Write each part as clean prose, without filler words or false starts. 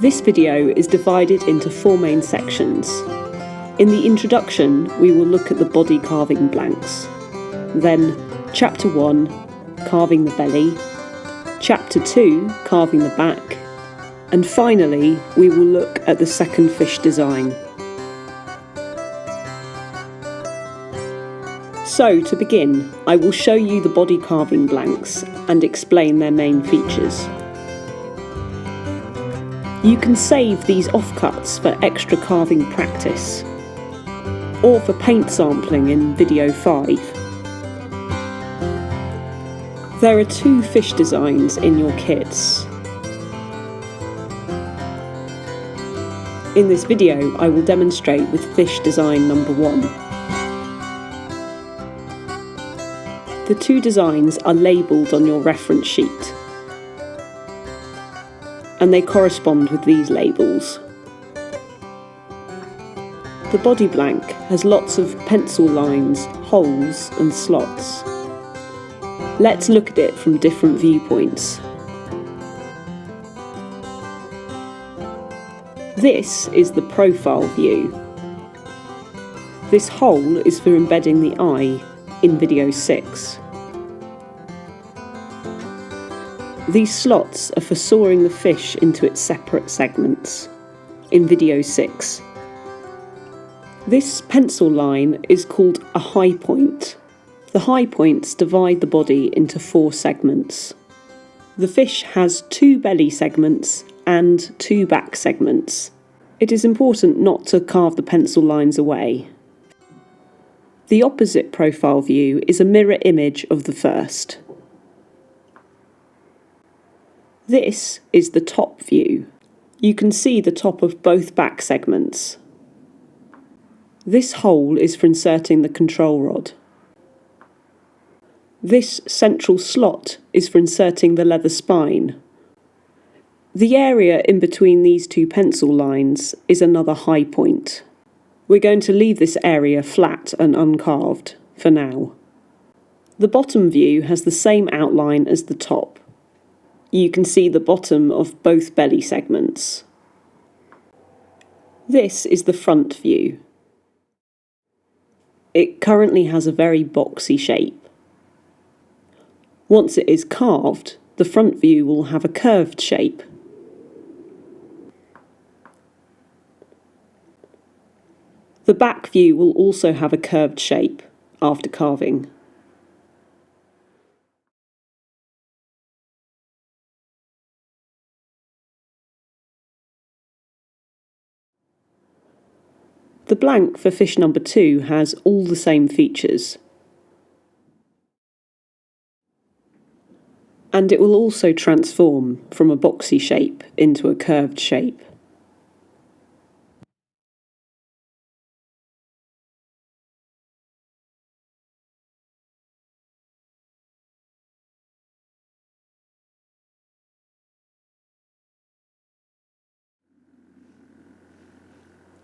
This video is divided into 4 main sections. In the introduction, we will look at the body carving blanks. Then, Chapter 1, carving the belly. Chapter 2, carving the back. And finally, we will look at the second fish design. So, to begin, I will show you the body carving blanks and explain their main features. You can save these offcuts for extra carving practice, or for paint sampling in video 5. There are 2 fish designs in your kits. In this video, I will demonstrate with fish design number 1. The 2 designs are labelled on your reference sheet, and they correspond with these labels. The body blank has lots of pencil lines, holes and slots. Let's look at it from different viewpoints. This is the profile view. This hole is for embedding the eye in video 6. These slots are for sawing the fish into its separate segments in video 6. This pencil line is called a high point. The high points divide the body into 4 segments. The fish has 2 belly segments and 2 back segments. It is important not to carve the pencil lines away. The opposite profile view is a mirror image of the first. This is the top view. You can see the top of both back segments. This hole is for inserting the control rod. This central slot is for inserting the leather spine. The area in between these 2 pencil lines is another high point. We're going to leave this area flat and uncarved for now. The bottom view has the same outline as the top. You can see the bottom of both belly segments. This is the front view. It currently has a very boxy shape. Once it is carved, the front view will have a curved shape. The back view will also have a curved shape after carving. The blank for fish number 2 has all the same features. And it will also transform from a boxy shape into a curved shape.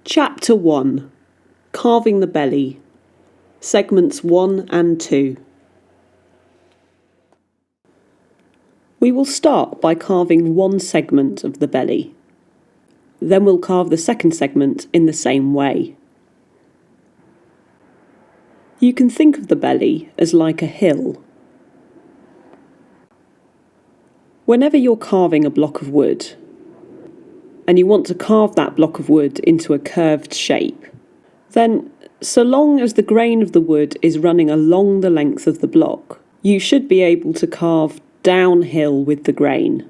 Chapter 1, Carving the Belly, Segments 1 and 2. We will start by carving one segment of the belly. Then we'll carve the second segment in the same way. You can think of the belly as like a hill. Whenever you're carving a block of wood, and you want to carve that block of wood into a curved shape, then so long as the grain of the wood is running along the length of the block, you should be able to carve downhill with the grain.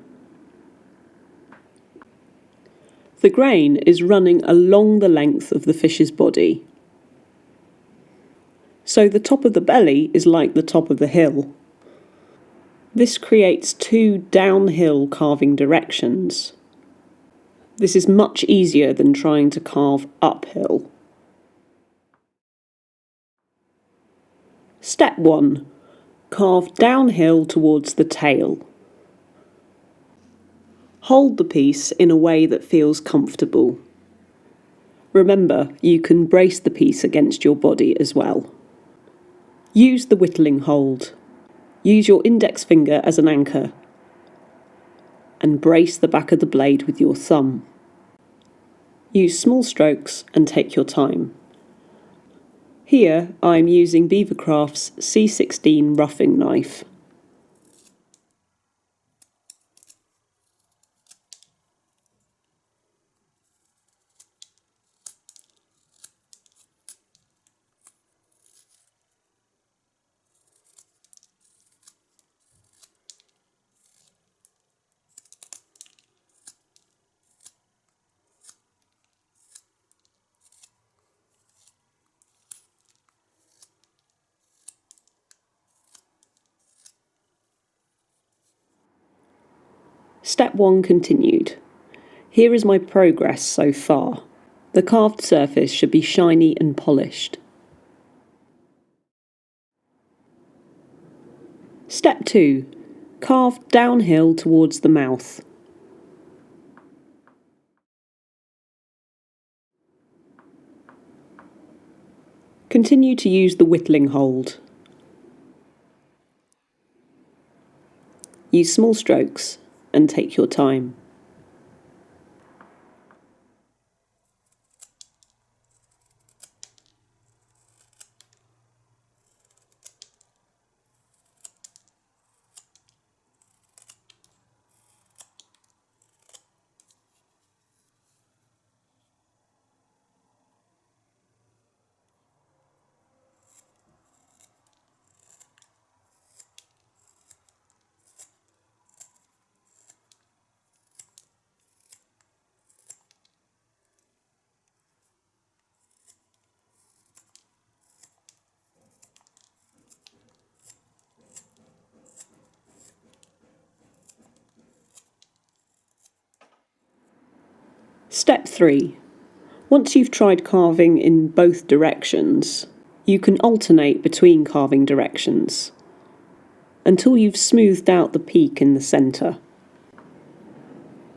The grain is running along the length of the fish's body. So the top of the belly is like the top of the hill. This creates 2 downhill carving directions. This is much easier than trying to carve uphill. Step 1. Carve downhill towards the tail. Hold the piece in a way that feels comfortable. Remember, you can brace the piece against your body as well. Use the whittling hold. Use your index finger as an anchor and brace the back of the blade with your thumb. Use small strokes and take your time. Here I am using Beavercraft's C16 roughing knife. Step 1 continued. Here is my progress so far. The carved surface should be shiny and polished. Step 2. Carve downhill towards the mouth. Continue to use the whittling hold. Use small strokes and take your time. Step 3. Once you've tried carving in both directions, you can alternate between carving directions until you've smoothed out the peak in the centre.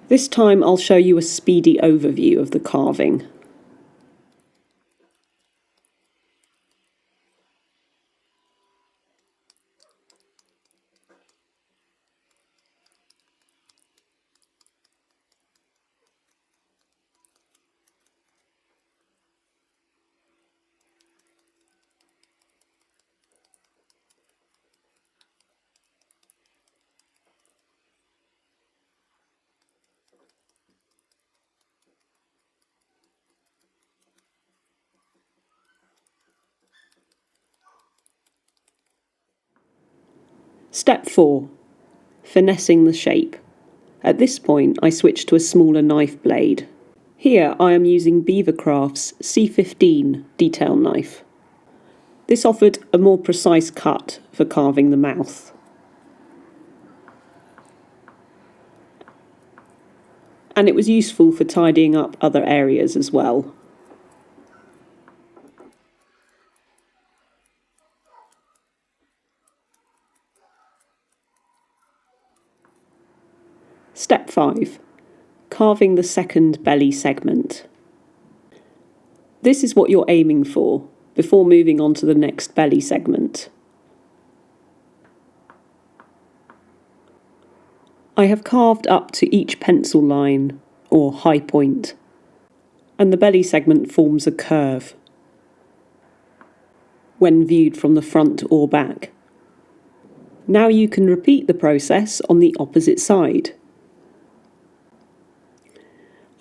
This time I'll show you a speedy overview of the carving. Step 4. Finessing the shape. At this point I switch to a smaller knife blade. Here I am using Beavercraft's C15 detail knife. This offered a more precise cut for carving the mouth. And it was useful for tidying up other areas as well. Step 5. Carving the second belly segment. This is what you're aiming for before moving on to the next belly segment. I have carved up to each pencil line, or high point, and the belly segment forms a curve when viewed from the front or back. Now you can repeat the process on the opposite side.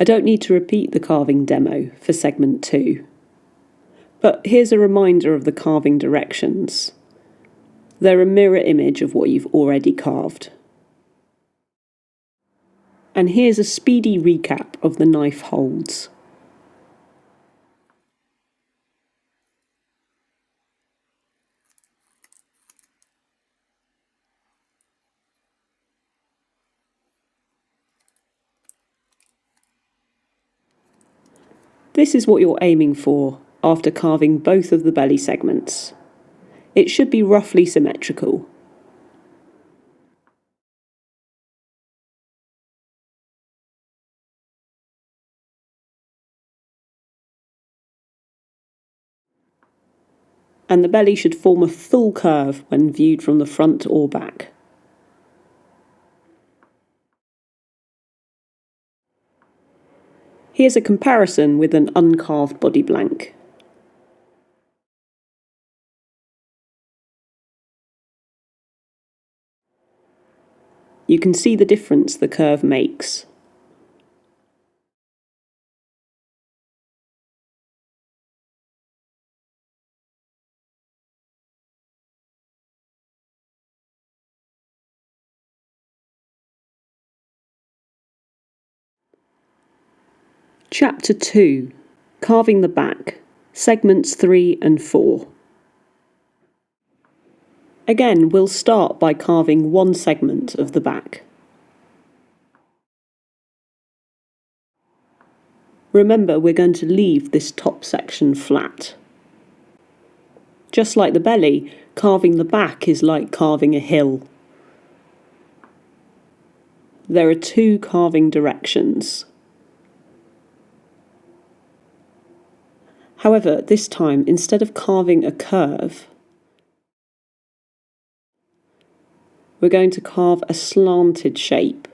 I don't need to repeat the carving demo for segment 2. But here's a reminder of the carving directions. They're a mirror image of what you've already carved. And here's a speedy recap of the knife holds. This is what you're aiming for after carving both of the belly segments. It should be roughly symmetrical. And the belly should form a full curve when viewed from the front or back. Here's a comparison with an uncarved body blank. You can see the difference the curve makes. Chapter 2. Carving the back, segments 3 and 4. Again, we'll start by carving one segment of the back. Remember, we're going to leave this top section flat. Just like the belly, carving the back is like carving a hill. There are two carving directions. However, this time, instead of carving a curve, we're going to carve a slanted shape.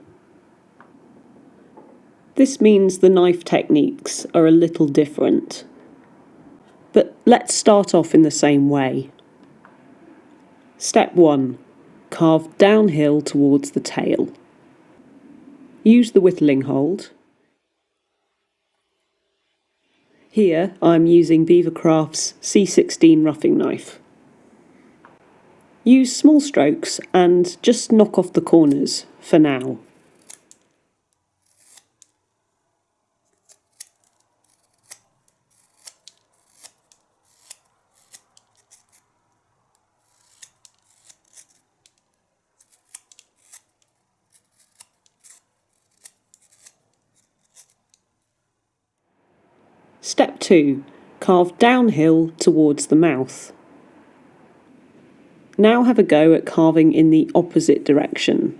This means the knife techniques are a little different. But let's start off in the same way. Step 1. Carve downhill towards the tail. Use the whittling hold. Here I'm using Beavercraft's C16 roughing knife. Use small strokes and just knock off the corners for now. Step 2. Carve downhill towards the mouth. Now have a go at carving in the opposite direction.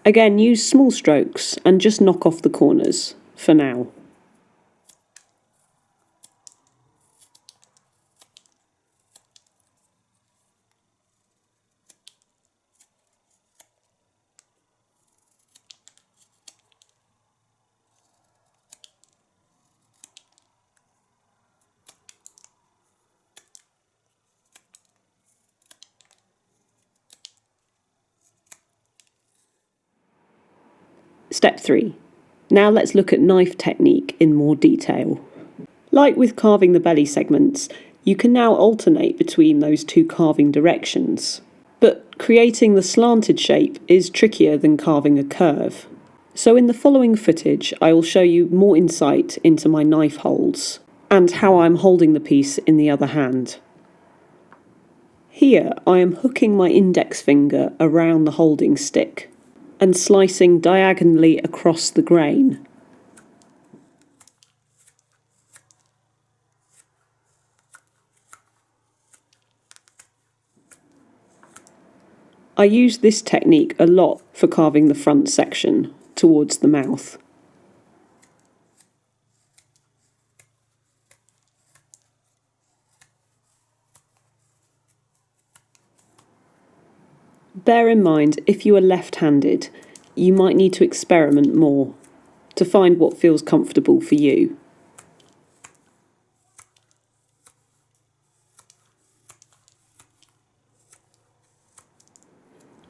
Again, use small strokes and just knock off the corners for now. Step 3. Now let's look at knife technique in more detail. Like with carving the belly segments, you can now alternate between those two carving directions. But creating the slanted shape is trickier than carving a curve. So in the following footage, I will show you more insight into my knife holds and how I'm holding the piece in the other hand. Here I am hooking my index finger around the holding stick and slicing diagonally across the grain. I use this technique a lot for carving the front section towards the mouth. Bear in mind, if you are left-handed, you might need to experiment more to find what feels comfortable for you.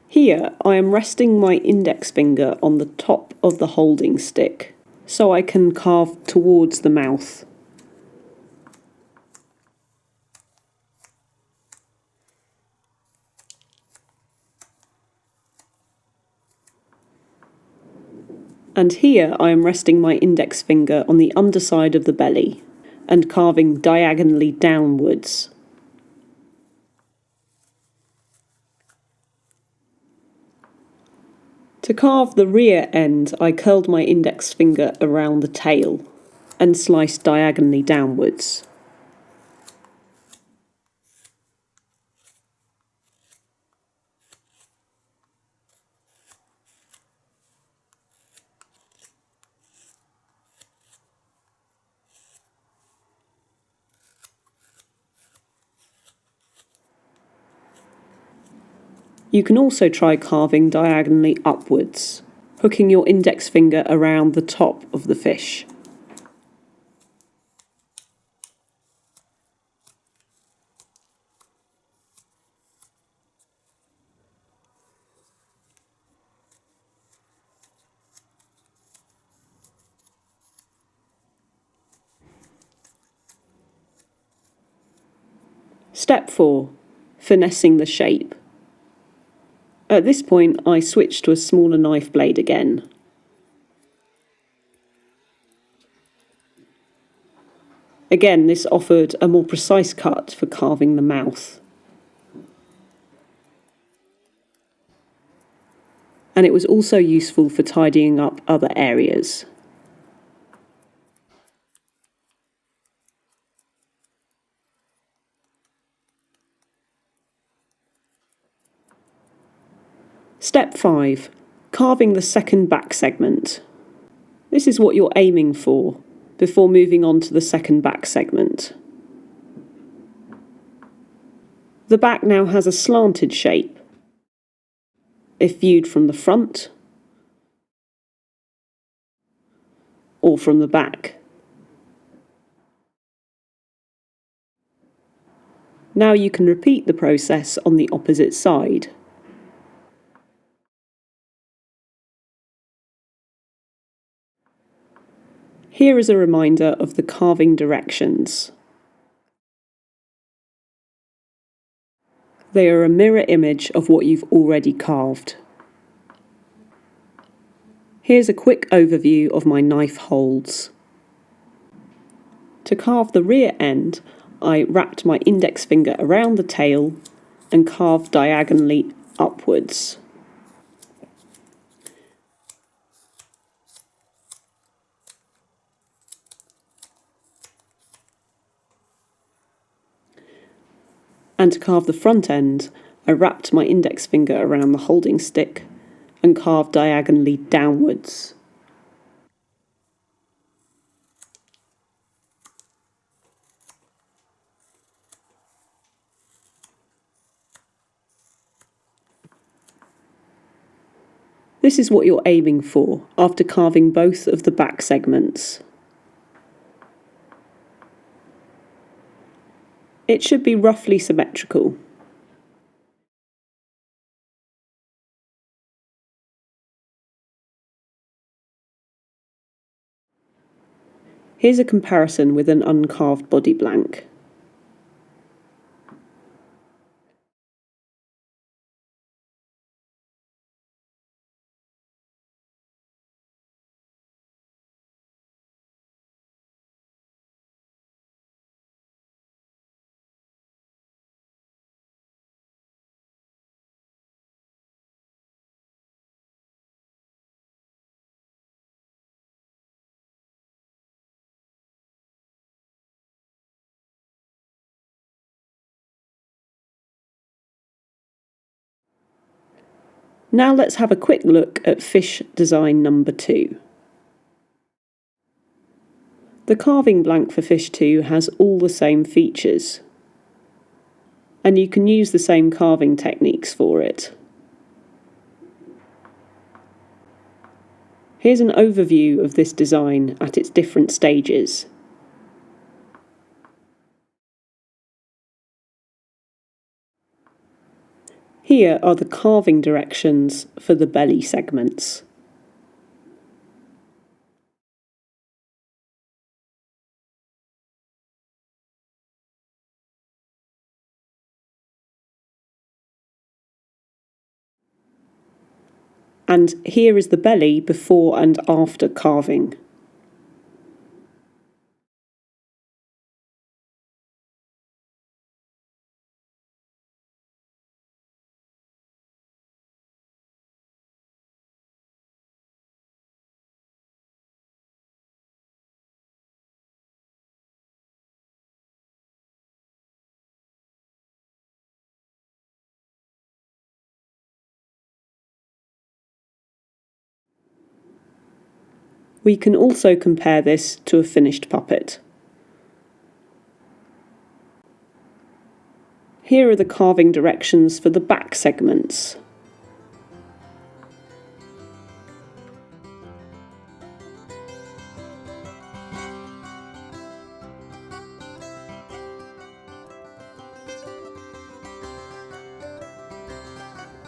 Here I am resting my index finger on the top of the holding stick so I can carve towards the mouth. And here I am resting my index finger on the underside of the belly and carving diagonally downwards. To carve the rear end, I curled my index finger around the tail and sliced diagonally downwards. You can also try carving diagonally upwards, hooking your index finger around the top of the fish. Step 4. Finessing the shape. At this point, I switched to a smaller knife blade again. Again, this offered a more precise cut for carving the mouth. And it was also useful for tidying up other areas. Step 5. Carving the second back segment. This is what you're aiming for before moving on to the second back segment. The back now has a slanted shape if viewed from the front or from the back. Now you can repeat the process on the opposite side. Here is a reminder of the carving directions. They are a mirror image of what you've already carved. Here's a quick overview of my knife holds. To carve the rear end, I wrapped my index finger around the tail and carved diagonally upwards. And to carve the front end, I wrapped my index finger around the holding stick and carved diagonally downwards. This is what you're aiming for after carving both of the back segments. It should be roughly symmetrical. Here's a comparison with an uncarved body blank. Now let's have a quick look at fish design number 2. The carving blank for fish 2 has all the same features, and you can use the same carving techniques for it. Here's an overview of this design at its different stages. Here are the carving directions for the belly segments. And here is the belly before and after carving. We can also compare this to a finished puppet. Here are the carving directions for the back segments.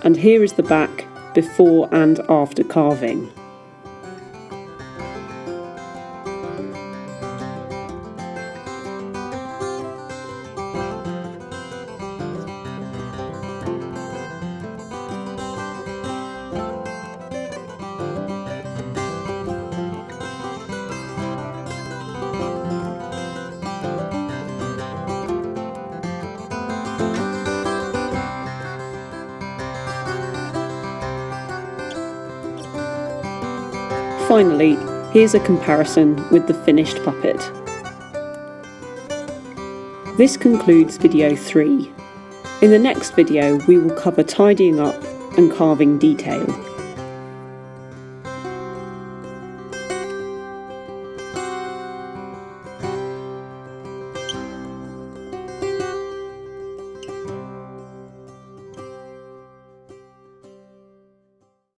and here is the back before and after carving. Finally, here's a comparison with the finished puppet. This concludes video 3. In the next video we will cover tidying up and carving detail.